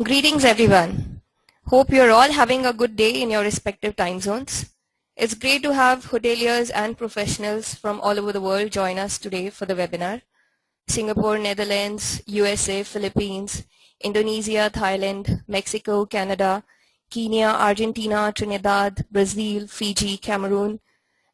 Greetings everyone. Hope you're all having a good day in your respective time zones. It's great to have hoteliers and professionals from all over the world join us today for the webinar. Singapore, Netherlands, USA, Philippines, Indonesia, Thailand, Mexico, Canada, Kenya, Argentina, Trinidad, Brazil, Fiji, Cameroon,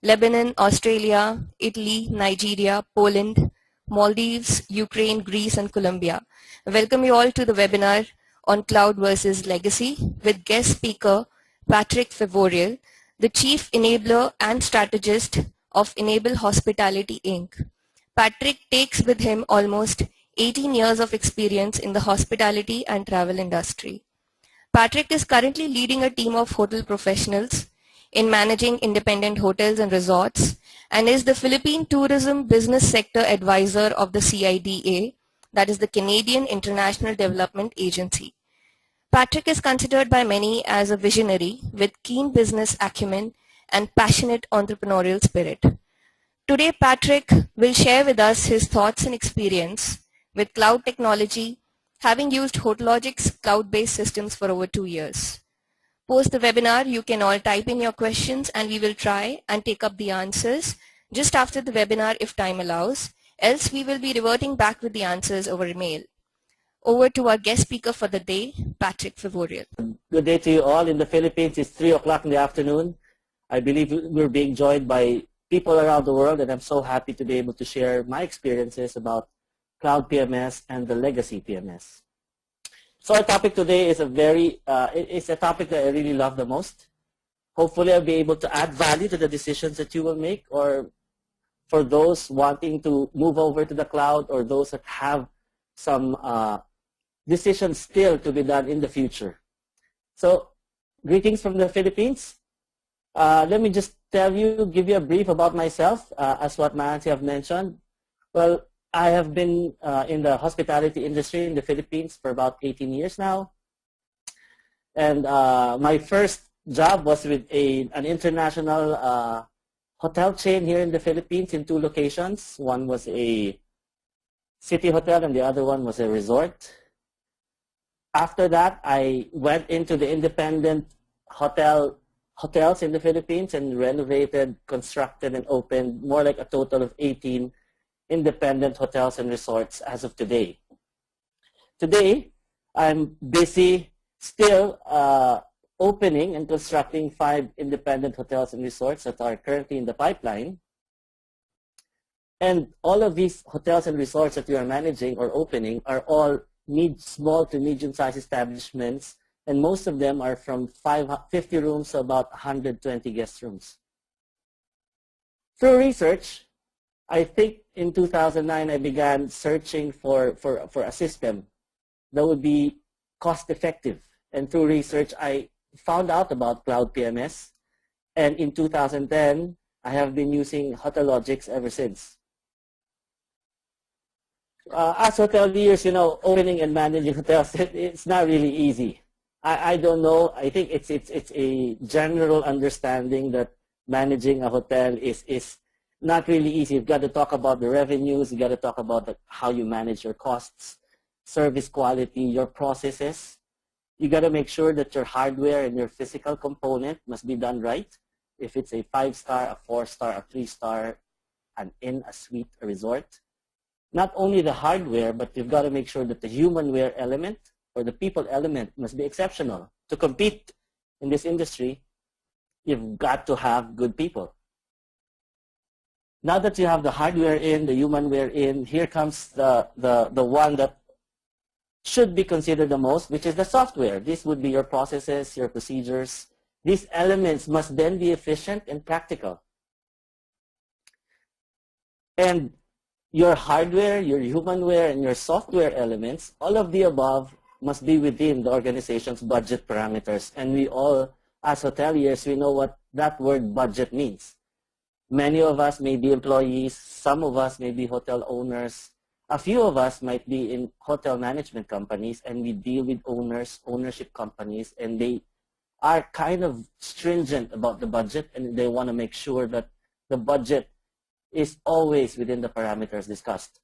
Lebanon, Australia, Italy, Nigeria, Poland, Maldives, Ukraine, Greece, and Colombia. Welcome you all to the webinar on Cloud versus Legacy with guest speaker Patrick Favoreal, the Chief Enabler and Strategist of Enable Hospitality Inc. Patrick takes with him almost 18 years of experience in the hospitality and travel industry. Patrick is currently leading a team of hotel professionals in managing independent hotels and resorts and is the Philippine Tourism Business Sector Advisor of the CIDA, that is the Canadian International Development Agency. Patrick is considered by many as a visionary with keen business acumen and passionate entrepreneurial spirit. Today, Patrick will share with us his thoughts and experience with cloud technology, having used Hotelogix cloud-based systems for over 2 years. Post the webinar, you can all type in your questions and we will try and take up the answers just after the webinar if time allows. Else, we will be reverting back with the answers over email. Over to our guest speaker for the day, Patrick Favoreal. Good day to you all. In the Philippines, it's 3 o'clock in the afternoon. I believe we're being joined by people around the world, and I'm so happy to be able to share my experiences about Cloud PMS and the Legacy PMS. So our topic today is it's a topic that I really love the most. Hopefully I'll be able to add value to the decisions that you will make, or for those wanting to move over to the cloud, or those that have some decisions still to be done in the future. So greetings from the Philippines. Let me just give you a brief about myself, as what Nancy have mentioned. Well, I have been in the hospitality industry in the Philippines for about 18 years now. And my first job was with an international hotel chain here in the Philippines in 2 locations. One was a city hotel and the other one was a resort. After that, I went into the independent hotels in the Philippines and renovated, constructed, and opened more like a total of 18 independent hotels and resorts as of today. Today, I'm busy still opening and constructing 5 independent hotels and resorts that are currently in the pipeline. And all of these hotels and resorts that we are managing or opening are all small to medium-sized establishments, and most of them are from 50 rooms to about 120 guest rooms. Through research, I think in 2009 I began searching for a system that would be cost-effective. And through research, I found out about Cloud PMS. And in 2010, I have been using Hotelogix ever since. As hoteliers, opening and managing hotels, it's not really easy. I don't know. I think it's a general understanding that managing a hotel is not really easy. You've got to talk about the revenues. You've got to talk about how you manage your costs, service quality, your processes. You got to make sure that your hardware and your physical component must be done right. If it's a 5-star, a 4-star, a 3-star, a suite, a resort. Not only the hardware, but you've got to make sure that the humanware element or the people element must be exceptional. To compete in this industry, you've got to have good people. Now that you have the hardware in, the humanware in, here comes the one that should be considered the most, which is the software. This would be your processes, your procedures. These elements must then be efficient and practical. And your hardware, your humanware, and your software elements, all of the above must be within the organization's budget parameters. And we all, as hoteliers, we know what that word budget means. Many of us may be employees. Some of us may be hotel owners. A few of us might be in hotel management companies, and we deal with ownership companies, and they are kind of stringent about the budget, and they want to make sure that the budget is always within the parameters discussed.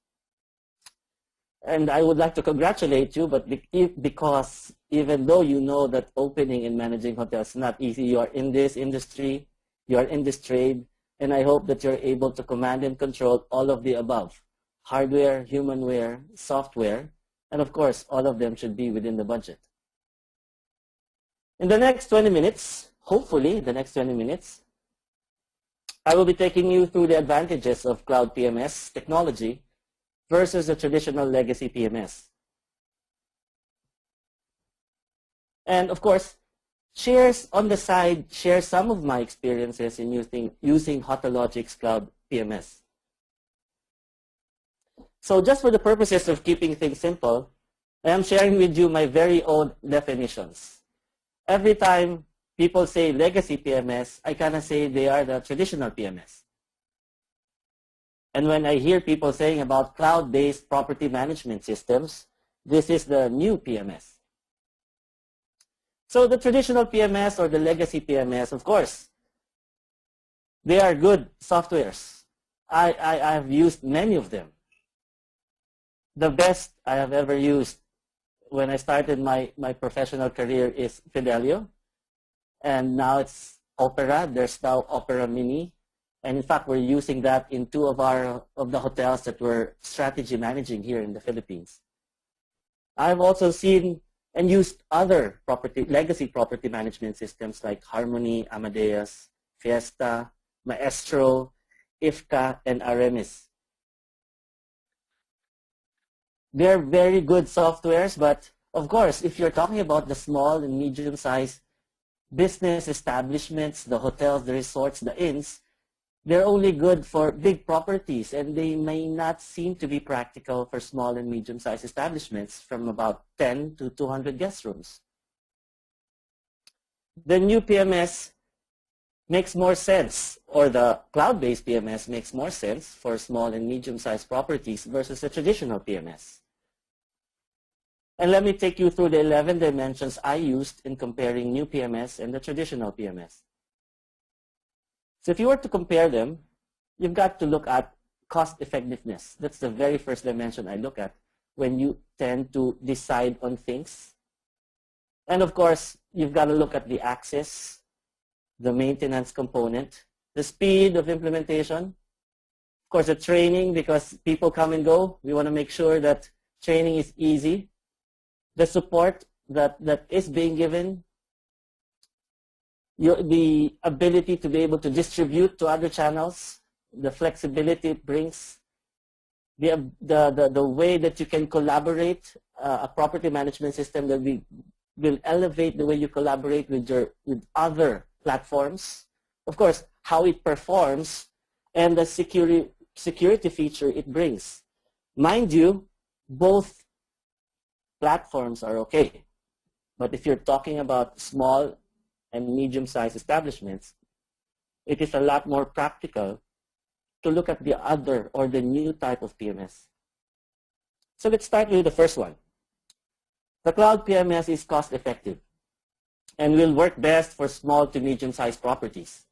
And I would like to congratulate you, but because even though you know that opening and managing hotels is not easy, you are in this industry, you are in this trade, and I hope that you're able to command and control all of the above: hardware, humanware, software, and of course, all of them should be within the budget. In the next 20 minutes, hopefully the next 20 minutes, I will be taking you through the advantages of cloud PMS technology versus the traditional legacy PMS. And of course, shares on the side, share some of my experiences in using Hotelogix cloud PMS. So just for the purposes of keeping things simple, I am sharing with you my very own definitions. Every time people say legacy PMS, I kind of say they are the traditional PMS. And when I hear people saying about cloud-based property management systems, this is the new PMS. So the traditional PMS or the legacy PMS, of course, they are good softwares. I've used many of them. The best I have ever used when I started my professional career is Fidelio. And now it's Opera. There's now Opera Mini. And in fact, we're using that in two of the hotels that we're strategy managing here in the Philippines. I've also seen and used other legacy property management systems like Harmony, Amadeus, Fiesta, Maestro, IFCA, and Aremis. They're very good softwares, but of course, if you're talking about the small and medium-sized business establishments, the hotels, the resorts, the inns, they're only good for big properties, and they may not seem to be practical for small and medium-sized establishments from about 10 to 200 guest rooms. The new PMS makes more sense, or the cloud-based PMS makes more sense for small and medium-sized properties versus the traditional PMS. And let me take you through the 11 dimensions I used in comparing new PMS and the traditional PMS. So if you were to compare them, you've got to look at cost effectiveness. That's the very first dimension I look at when you tend to decide on things. And of course, you've got to look at the access, the maintenance component, the speed of implementation, of course, the training, because people come and go. We want to make sure that training is easy. The support that is being given, the ability to be able to distribute to other channels, the flexibility it brings, the way that you can collaborate, a property management system that will elevate the way you collaborate with other platforms. Of course, how it performs and the security feature it brings. Mind you, both platforms are okay. But if you're talking about small and medium-sized establishments, it is a lot more practical to look at the other or the new type of PMS. So let's start with the first one. The cloud PMS is cost-effective and will work best for small to medium-sized properties.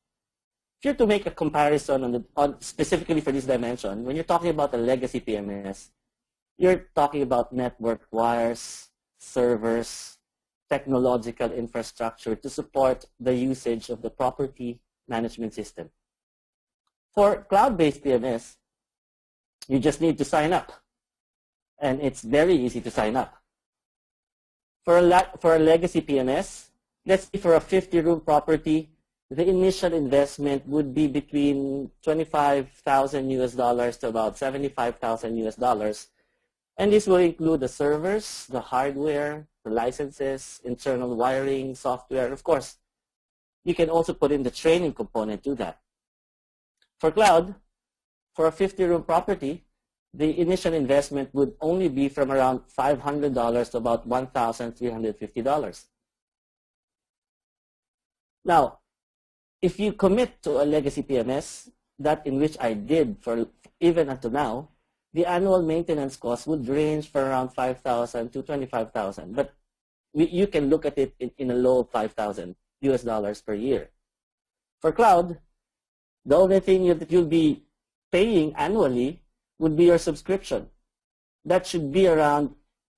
If you're to make a comparison specifically for this dimension, when you're talking about a legacy PMS, you're talking about network wires, servers, technological infrastructure to support the usage of the property management system. For cloud-based PMS, you just need to sign up. And it's very easy to sign up. For a legacy PMS, let's say for a 50-room property, the initial investment would be between $25,000 to about $75,000. And this will include the servers, the hardware, the licenses, internal wiring, software. Of course, you can also put in the training component to that. For cloud, for a 50-room property, the initial investment would only be from around $500 to about $1,350. Now, if you commit to a legacy PMS, that in which I did for even until now, the annual maintenance cost would range from around $5,000 to $25,000. But you can look at it in a low of $5,000 per year. For cloud, the only thing that you'll be paying annually would be your subscription. that should be around,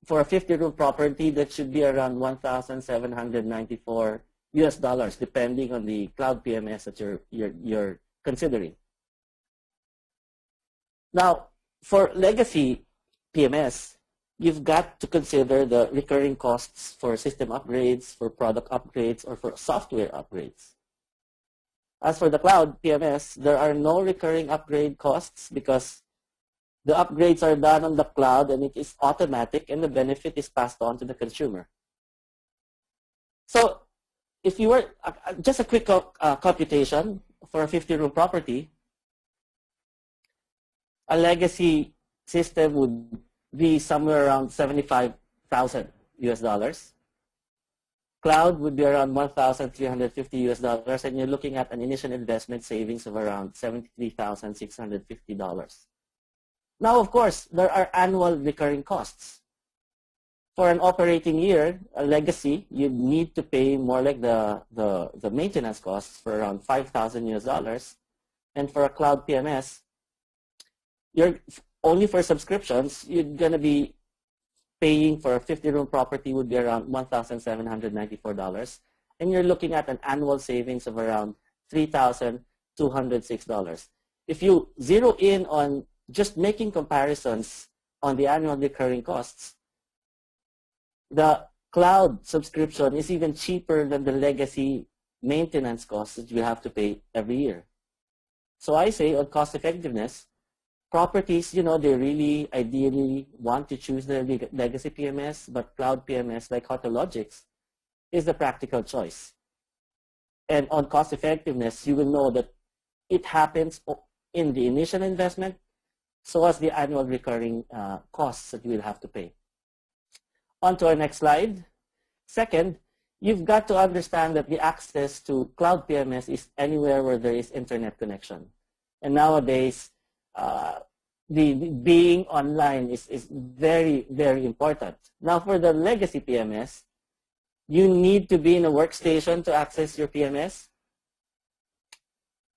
for a 50-room property, that should be around $1,794 depending on the cloud PMS that you're considering. Now, for legacy PMS, you've got to consider the recurring costs for system upgrades, for product upgrades, or for software upgrades. As for the cloud PMS, there are no recurring upgrade costs because the upgrades are done on the cloud and it is automatic and the benefit is passed on to the consumer. So if you were, just a quick computation for a 50-room property, a legacy system would be somewhere around $75,000. Cloud would be around $1,350, and you're looking at an initial investment savings of around $73,650. Now, of course, there are annual recurring costs. For an operating year, a legacy, you need to pay more like the maintenance costs for around $5,000. And for a cloud PMS, you're only for subscriptions, you're going to be paying for a 50-room property would be around $1,794. And you're looking at an annual savings of around $3,206. If you zero in on just making comparisons on the annual recurring costs, the cloud subscription is even cheaper than the legacy maintenance costs that you have to pay every year. So I say on cost effectiveness, properties, they really ideally want to choose the legacy PMS, but cloud PMS like Hotelogix is the practical choice. And on cost effectiveness, you will know that it happens in the initial investment, so as the annual recurring costs that you will have to pay. On to our next slide. Second, you've got to understand that the access to cloud PMS is anywhere where there is internet connection. And nowadays, the being online is very, very important. Now, for the legacy PMS, you need to be in a workstation to access your PMS.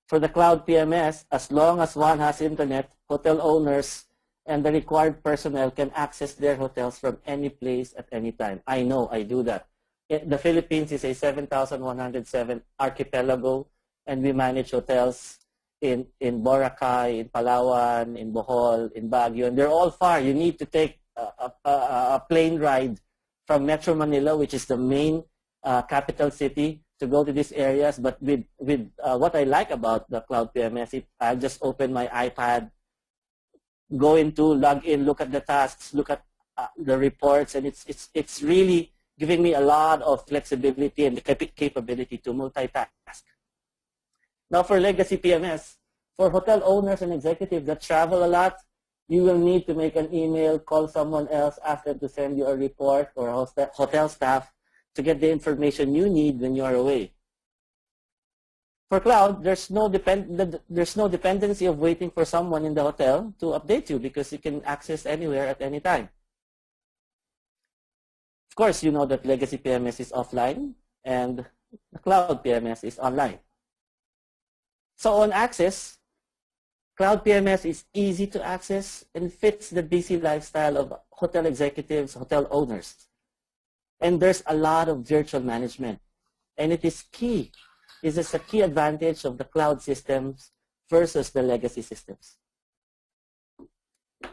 For the cloud PMS, as long as one has internet, hotel owners and the required personnel can access their hotels from any place at any time. I know, I do that. The Philippines is a 7,107 archipelago, and we manage hotels in Boracay, in Palawan, in Bohol, in Baguio, and they're all far. You need to take a plane ride from Metro Manila, which is the main capital city, to go to these areas. But with what I like about the cloud PMS, I just open my iPad, go into, log in, look at the tasks, look at the reports, and it's really giving me a lot of flexibility and the capability to multitask. Now, for legacy PMS, for hotel owners and executives that travel a lot, you will need to make an email, call someone else, ask them to send you a report, or hotel staff to get the information you need when you are away. For cloud, there's no dependency of waiting for someone in the hotel to update you because you can access anywhere at any time. Of course, you know that legacy PMS is offline and the cloud PMS is online. So on access, cloud PMS is easy to access and fits the busy lifestyle of hotel executives, hotel owners. And there's a lot of virtual management. And it is key. This is a key advantage of the cloud systems versus the legacy systems.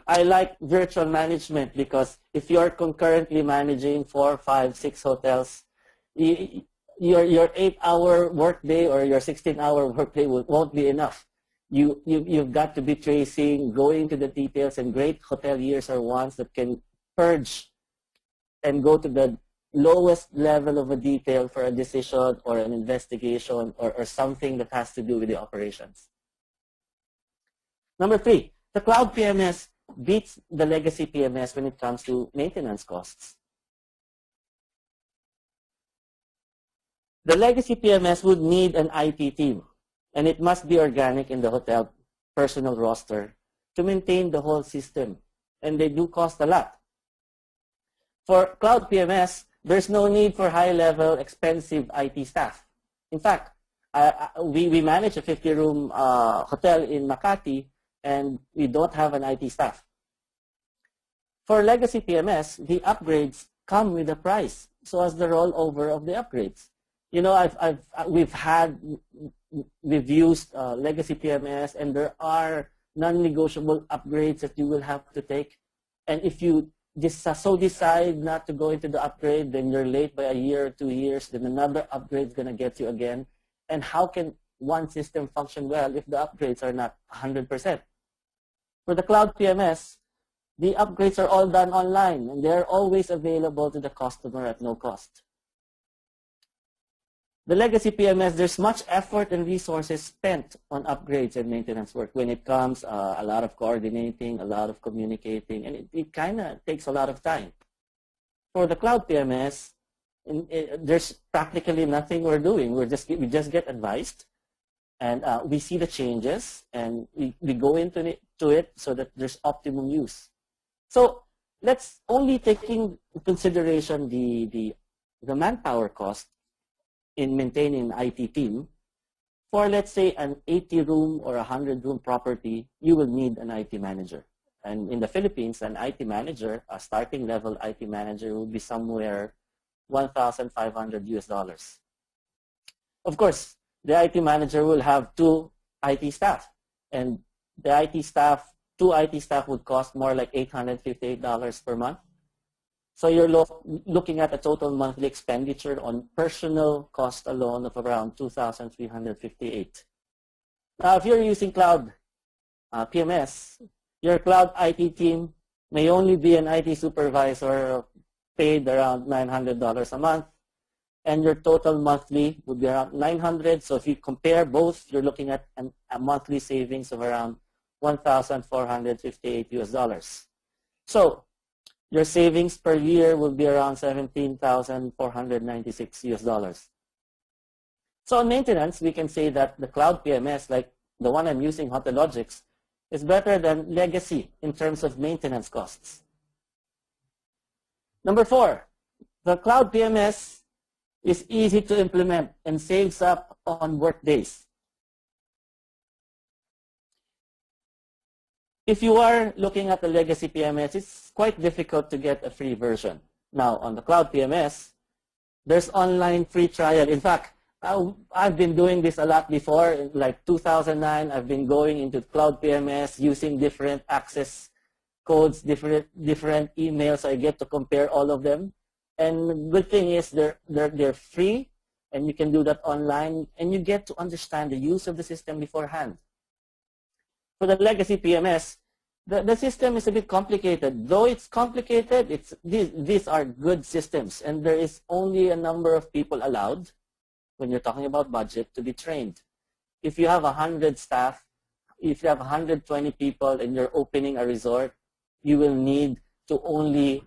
I like virtual management because if you're concurrently managing 4, 5, 6 hotels, your 8-hour workday or your 16-hour workday won't be enough. You've got to be tracing, going to the details, and great hoteliers are ones that can purge and go to the lowest level of a detail for a decision or an investigation or something that has to do with the operations. Number 3, the cloud PMS beats the legacy PMS when it comes to maintenance costs. The legacy PMS would need an IT team, and it must be organic in the hotel personnel roster to maintain the whole system, and they do cost a lot. For cloud PMS, there's no need for high-level, expensive IT staff. In fact, we manage a 50-room hotel in Makati, and we don't have an IT staff. For Legacy PMS, the upgrades come with a price, so as the rollover of the upgrades. You know, we've used Legacy PMS, and there are non-negotiable upgrades that you will have to take. And if you so decide not to go into the upgrade, then you're late by a year or 2 years, then another upgrade is going to get you again. And how can one system function well if the upgrades are not 100%? For the Cloud PMS, the upgrades are all done online, and they're always available to the customer at no cost. The Legacy PMS, there's much effort and resources spent on upgrades and maintenance work. When it comes, a lot of coordinating, a lot of communicating, and it kind of takes a lot of time. For the Cloud PMS, there's practically nothing we're doing. We just get advised, and we see the changes, and we go into it so that there's optimum use. So let's only taking into consideration the manpower cost in maintaining an IT team. For, let's say, an 80-room or 100-room property, you will need an IT manager. And in the Philippines, an IT manager, a starting level IT manager, will be somewhere $1,500 US. Of course, the IT manager will have 2 IT staff, and the IT staff, 2 IT staff would cost more like $858 per month. So you're looking at a total monthly expenditure on personal cost alone of around $2,358. Now, if you're using Cloud PMS, your Cloud IT team may only be an IT supervisor paid around $900 a month, and your total monthly would be around $900. So if you compare both, you're looking at a monthly savings of around $1,458 US. So your savings per year will be around $17,496 US. So on maintenance, we can say that the Cloud PMS, like the one I'm using, Hotelogix, is better than Legacy in terms of maintenance costs. Number 4, the Cloud PMS is easy to implement and saves up on work days. If you are looking at the Legacy PMS, it's quite difficult to get a free version. Now, on the Cloud PMS, there's online free trial. In fact, I've been doing this a lot before. In like 2009, I've been going into Cloud PMS using different access codes, different emails. I get to compare all of them. And the good thing is they're free, and you can do that online, and you get to understand the use of the system beforehand. For the Legacy PMS, the system is a bit complicated. Though it's complicated, these are good systems, and there is only a number of people allowed, when you're talking about budget, to be trained. If you have 100 staff, if you have 120 people and you're opening a resort, you will need to only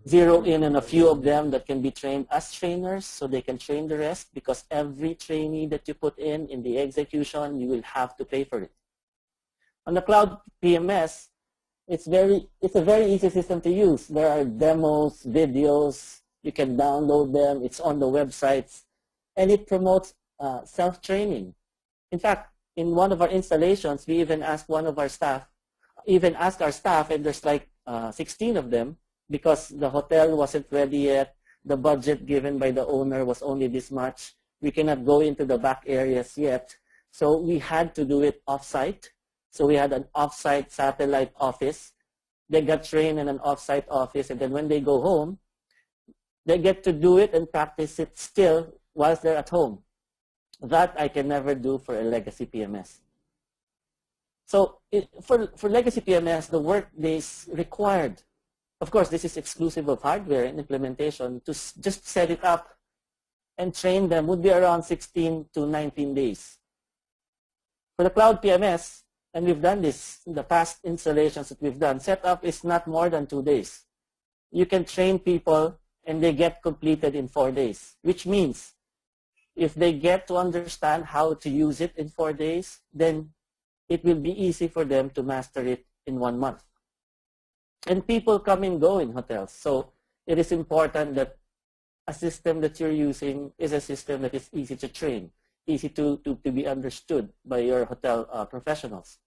zero in on a few of them that can be trained as trainers, so they can train the rest, because every trainee that you put in the execution, you will have to pay for it. On the Cloud PMS, it's a very easy system to use. There are demos, videos, you can download them, it's on the websites, and it promotes self-training. In fact, in one of our installations, we even asked our staff, and there's like 16 of them, because the hotel wasn't ready yet, the budget given by the owner was only this much, we cannot go into the back areas yet, so we had to do it off-site. So we had an off-site satellite office. They got trained in an off-site office, and then when they go home, they get to do it and practice it still whilst they're at home. That I can never do for a Legacy PMS. So for Legacy PMS, the work days required, of course, this is exclusive of hardware and implementation, to just set it up and train them would be around 16 to 19 days. For the Cloud PMS, and we've done this in the past installations that we've done, setup is not more than 2 days. You can train people and they get completed in 4 days, which means if they get to understand how to use it in 4 days, then it will be easy for them to master it in 1 month. And people come and go in hotels, so it is important that a system that you're using is a system that is easy to train, easy to be understood by your hotel professionals.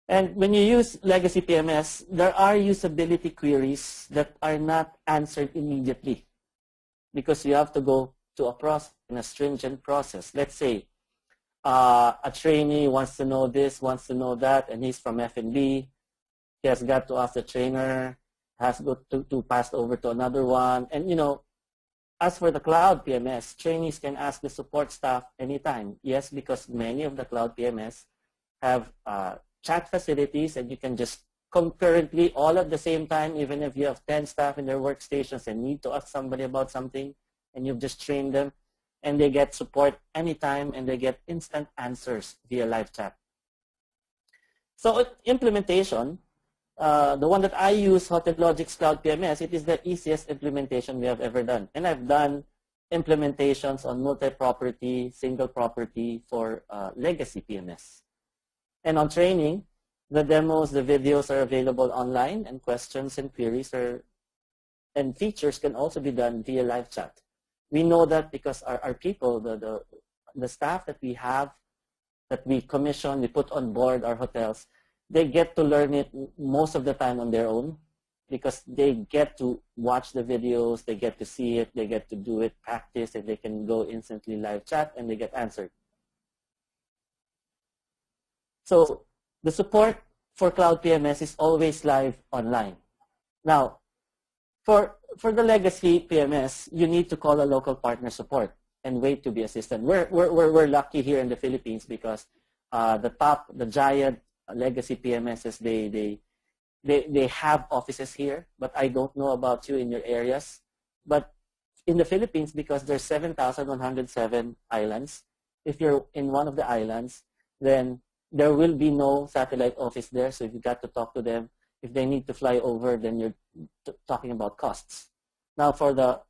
And when you use Legacy PMS, there are usability queries that are not answered immediately because you have to go to a process, in a stringent process. Let's say a trainee wants to know this, wants to know that, and he's from F&B. He has got to ask the trainer, has got to pass over to another one. And, you know, as for the cloud PMS, trainees can ask the support staff anytime. Yes, because many of the cloud PMS have chat facilities, and you can just concurrently, all at the same time, even if you have 10 staff in their workstations and need to ask somebody about something, and you've just trained them, and they get support anytime, and they get instant answers via live chat. So implementation, the one that I use, Hotelogix Cloud PMS, it is the easiest implementation we have ever done. And I've done implementations on multi-property, single property for Legacy PMS. And on training, the demos, the videos are available online, and questions and queries and features can also be done via live chat. We know that because our people, the staff that we have, that we commission, we put on board our hotels, they get to learn it most of the time on their own because they get to watch the videos, they get to see it, they get to do it, practice, and they can go instantly live chat and they get answered. So the support for Cloud PMS is always live online. Now, for the Legacy PMS, you need to call a local partner support and wait to be assisted. We're lucky here in the Philippines because the giant Legacy PMSs, they have offices here, but I don't know about you in your areas. But in the Philippines, because there's 7,107 islands, if you're in one of the islands, then there will be no satellite office there, so you've got to talk to them. If they need to fly over, then you're talking about costs. Now, for the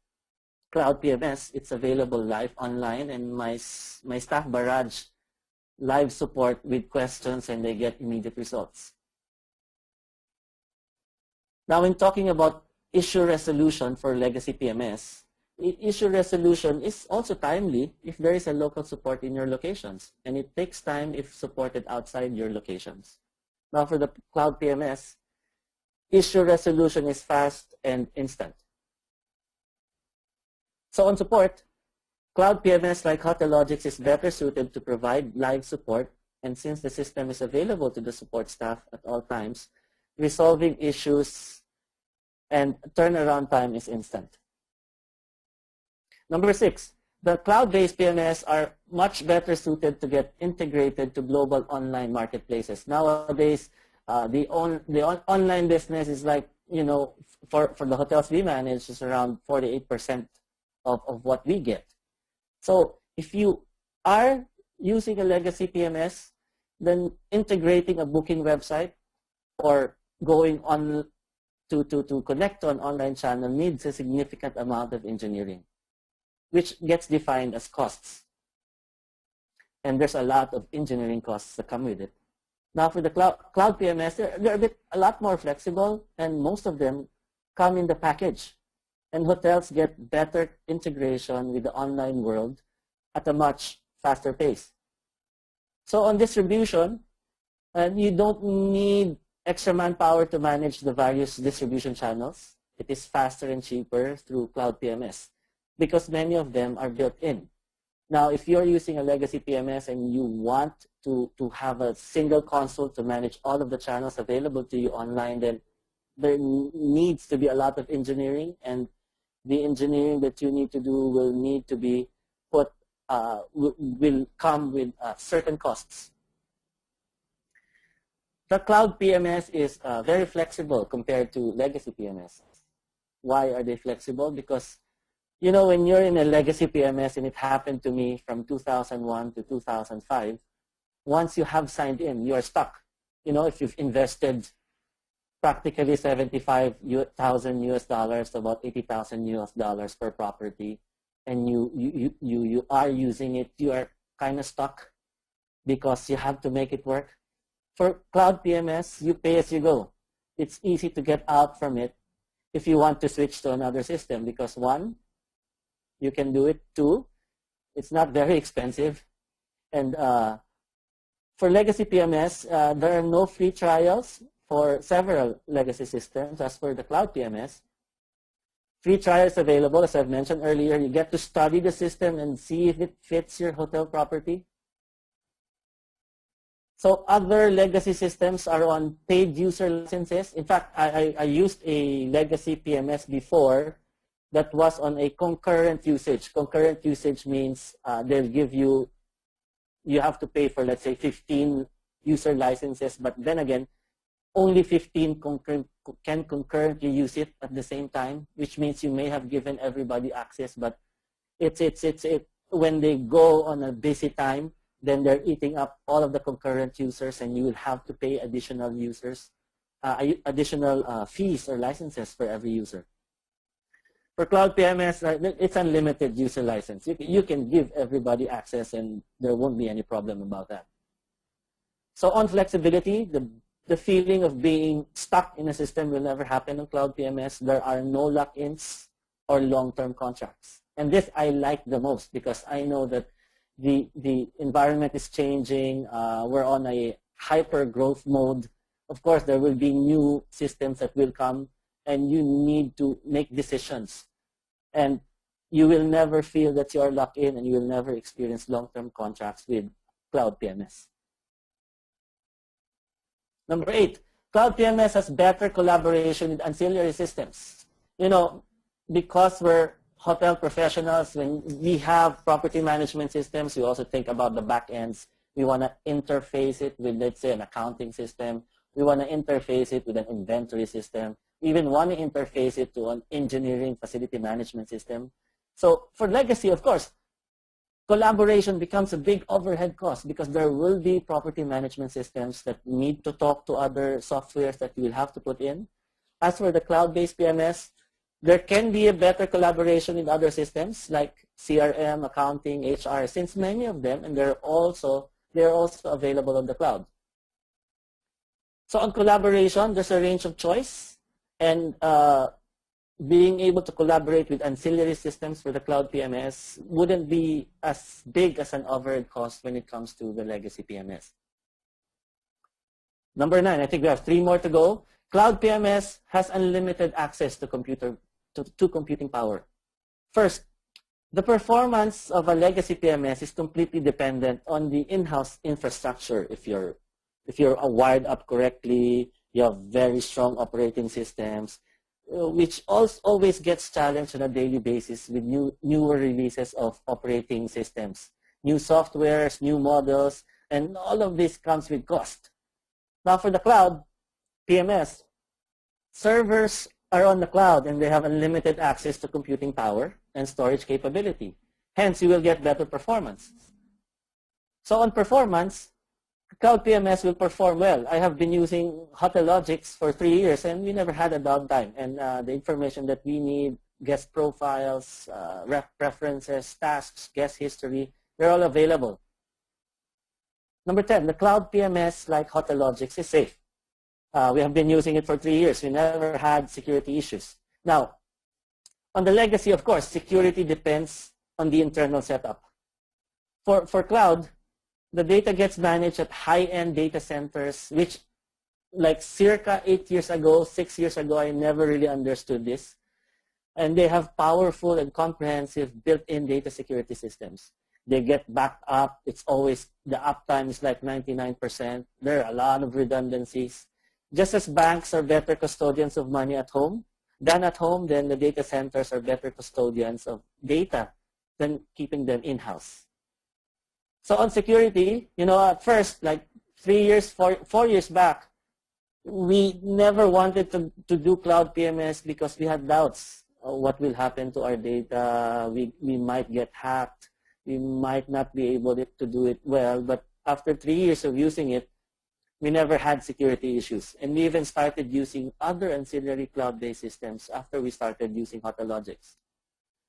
Cloud PMS, it's available live online, and my staff barrage live support with questions, and they get immediate results. Now, when talking about issue resolution for Legacy PMS, issue resolution is also timely if there is a local support in your locations, and it takes time if supported outside your locations. Now, for the Cloud PMS, issue resolution is fast and instant. So on support, Cloud PMS like Hotelogix is better suited to provide live support, and since the system is available to the support staff at all times, resolving issues and turnaround time is instant. Number 6, the cloud-based PMS are much better suited to get integrated to global online marketplaces. Nowadays, the online business is like, you know, for the hotels we manage is around 48% of what we get. So if you are using a Legacy PMS, then integrating a booking website or going on to connect to an online channel needs a significant amount of engineering, which gets defined as costs. And there's a lot of engineering costs that come with it. Now for the cloud PMS, they're a lot more flexible, and most of them come in the package. And hotels get better integration with the online world at a much faster pace. So on distribution, you don't need extra manpower to manage the various distribution channels. It is faster and cheaper through Cloud PMS because many of them are built in. Now, if you're using a Legacy PMS and you want to have a single console to manage all of the channels available to you online, then there needs to be a lot of engineering, and the engineering that you need to do will need to be put, will come with certain costs. The Cloud PMS is very flexible compared to Legacy PMS. Why are they flexible? Because, you know, when you're in a Legacy PMS, and it happened to me from 2001 to 2005, once you have signed in, you are stuck. You know, if you've invested practically 75,000 US dollars, about 80,000 US dollars per property, and you are using it, you are kind of stuck because you have to make it work. For Cloud PMS, you pay as you go. It's easy to get out from it if you want to switch to another system because 1, you can do it. 2, it's not very expensive. And For Legacy PMS, there are no free trials for several legacy systems. As for the Cloud PMS, free trials available. As I've mentioned earlier, you get to study the system and see if it fits your hotel property. So other legacy systems are on paid user licenses. In fact, I used a Legacy PMS before that was on a concurrent usage. Concurrent usage means they'll give you have to pay for, let's say, 15 user licenses, but then again, only 15 can concurrently use it at the same time, which means you may have given everybody access, but when they go on a busy time, then they're eating up all of the concurrent users, and you will have to pay additional fees or licenses for every user. For Cloud PMS, it's unlimited user license. You can give everybody access, and there won't be any problem about that. So on flexibility, the feeling of being stuck in a system will never happen on Cloud PMS. There are no lock-ins or long-term contracts. And this I like the most because I know that the environment is changing. We're on a hyper-growth mode. Of course, there will be new systems that will come, and you need to make decisions. And you will never feel that you are locked in, and you will never experience long-term contracts with Cloud PMS. Number 8, Cloud PMS has better collaboration with ancillary systems. You know, because we're hotel professionals, when we have property management systems, we also think about the back ends. We want to interface it with, let's say, an accounting system. We want to interface it with an inventory system. We even want to interface it to an engineering facility management system. So for legacy, of course, collaboration becomes a big overhead cost because there will be property management systems that need to talk to other softwares that you will have to put in. As for the cloud-based PMS, there can be a better collaboration with other systems like CRM, accounting, HR, since many of them, and they're also available on the cloud. So on collaboration, there's a range of choice, and being able to collaborate with ancillary systems for the Cloud PMS wouldn't be as big as an overhead cost when it comes to the Legacy PMS. Number 9, I think we have 3 more to go. Cloud PMS has unlimited access to computing power. First, the performance of a Legacy PMS is completely dependent on the in-house infrastructure. If you're wired up correctly, you have very strong operating systems, which always gets challenged on a daily basis with newer releases of operating systems, new softwares, new models, and all of this comes with cost. Now for the cloud PMS, servers are on the cloud and they have unlimited access to computing power and storage capability. Hence, you will get better performance. So on performance, Cloud PMS will perform well. I have been using Hotelogix for 3 years and we never had a downtime. And the information that we need, guest profiles, preferences, tasks, guest history, they're all available. Number 10, the Cloud PMS like Hotelogix is safe. We have been using it for 3 years. We never had security issues. Now, on the legacy, of course, security depends on the internal setup. For cloud, the data gets managed at high-end data centers, which like circa 8 years ago, 6 years ago, I never really understood this. And they have powerful and comprehensive built-in data security systems. They get backed up. It's always, the uptime is like 99%. There are a lot of redundancies. Just as banks are better custodians of money at home, then the data centers are better custodians of data than keeping them in-house. So on security, at first, like 4 years back, we never wanted to do Cloud PMS because we had doubts. What will happen to our data? We might get hacked. We might not be able to do it well. But after 3 years of using it, we never had security issues. And we even started using other ancillary cloud-based systems after we started using Hotelogix.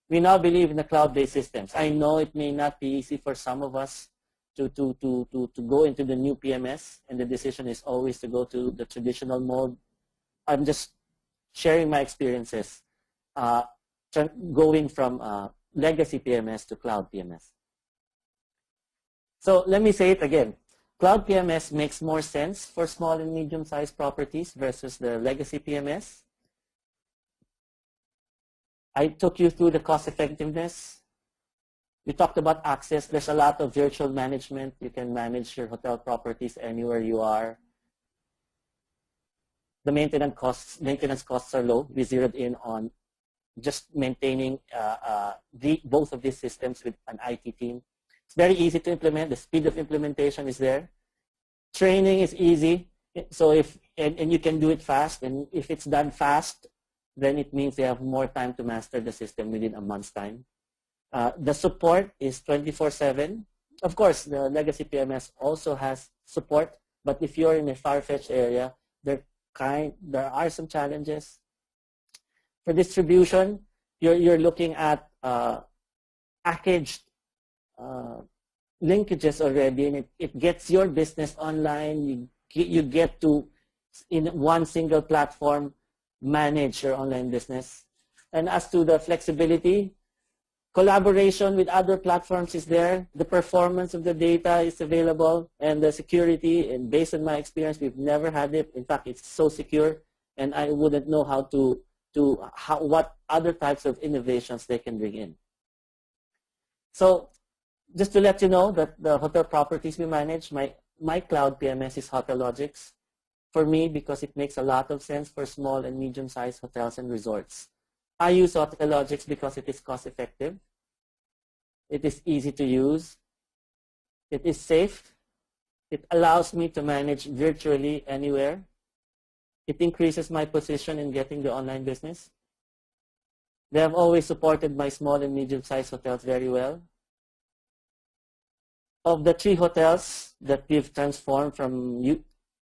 We now believe in the cloud-based systems. I know it may not be easy for some of us to go into the new PMS, and the decision is always to go to the traditional mode. I'm just sharing my experiences going from legacy PMS to cloud PMS. So let me say it again. Cloud PMS makes more sense for small and medium-sized properties versus the legacy PMS. I took you through the cost effectiveness. We talked about access. There's a lot of virtual management. You can manage your hotel properties anywhere you are. The maintenance costs are low. We zeroed in on just maintaining both of these systems with an IT team. It's very easy to implement. The speed of implementation is there. Training is easy. So and you can do it fast. And if it's done fast, then it means they have more time to master the system within a month's time. The support is 24/7. Of course, the legacy PMS also has support, but if you're in a far-fetched area, there are some challenges. For distribution, you're looking at packaged linkages already, and it gets your business online. You get to, in one single platform, manage your online business. And as to the flexibility, collaboration with other platforms is there. The performance of the data is available, and the security, and based on my experience, we've never had it. In fact, it's so secure, and I wouldn't know what other types of innovations they can bring in. So just to let you know that the hotel properties we manage, my cloud PMS is Hotelogix. For me, because it makes a lot of sense for small and medium-sized hotels and resorts. I use Hotelogix because it is cost-effective. It is easy to use. It is safe. It allows me to manage virtually anywhere. It increases my position in getting the online business. They have always supported my small and medium-sized hotels very well. Of the 3 hotels that we've transformed from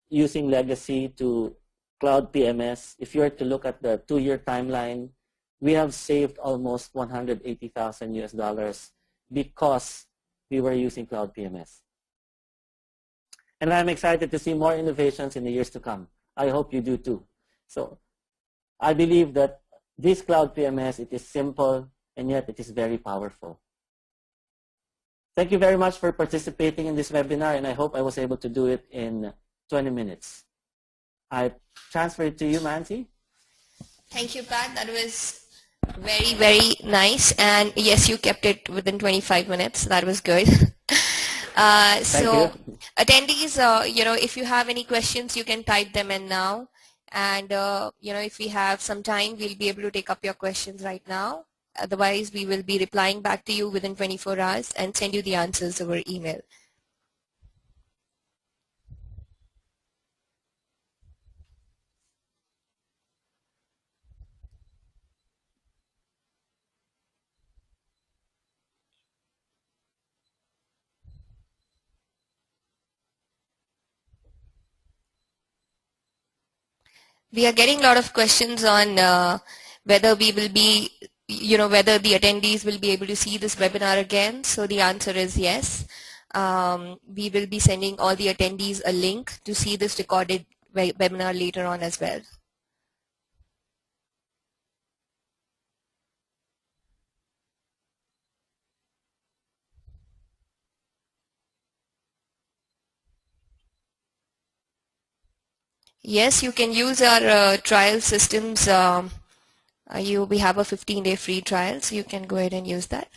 using legacy to cloud PMS, if you were to look at the 2-year timeline, we have saved almost $180,000 because we were using cloud PMS. And I'm excited to see more innovations in the years to come. I hope you do too. So I believe that this cloud PMS, it is simple, and yet it is very powerful. Thank you very much for participating in this webinar, and I hope I was able to do it in 20 minutes. I transfer it to you, Mansi. Thank you, Pat. That was very, very nice. And yes, you kept it within 25 minutes. That was good. Thank you. Attendees, if you have any questions, you can type them in now. And, if we have some time, we'll be able to take up your questions right now. Otherwise, we will be replying back to you within 24 hours and send you the answers over email. We are getting a lot of questions on whether we will be, whether the attendees will be able to see this webinar again. So the answer is yes. We will be sending all the attendees a link to see this recorded webinar later on as well. Yes, you can use our trial systems. We have a 15-day free trial, so you can go ahead and use that.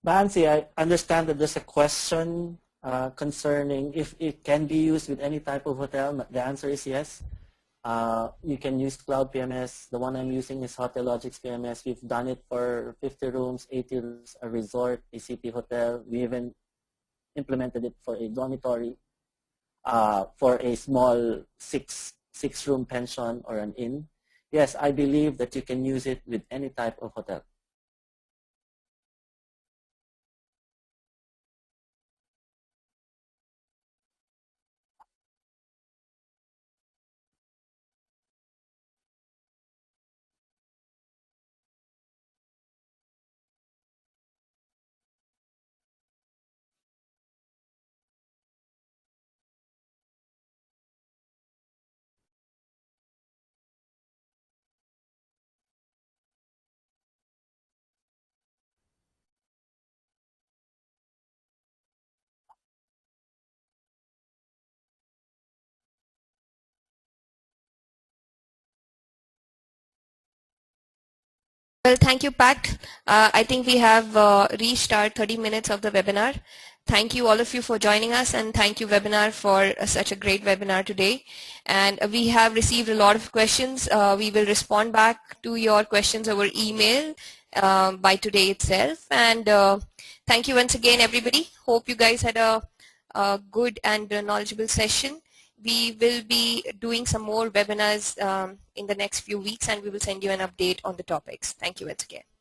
Bansi, I understand that there's a question concerning if it can be used with any type of hotel. The answer is yes. You can use Cloud PMS. The one I'm using is Hotelogix PMS. We've done it for 50 rooms, 80 rooms, a resort, a city hotel. We even implemented it for a dormitory, for a small six-room pension or an inn. Yes, I believe that you can use it with any type of hotel. Well, thank you, Pat. I think we have reached our 30 minutes of the webinar. Thank you all of you for joining us, and thank you webinar for such a great webinar today. And we have received a lot of questions. We will respond back to your questions over email by today itself. And thank you once again, everybody. Hope you guys had a good and knowledgeable session. We will be doing some more webinars in the next few weeks, and we will send you an update on the topics. Thank you once again.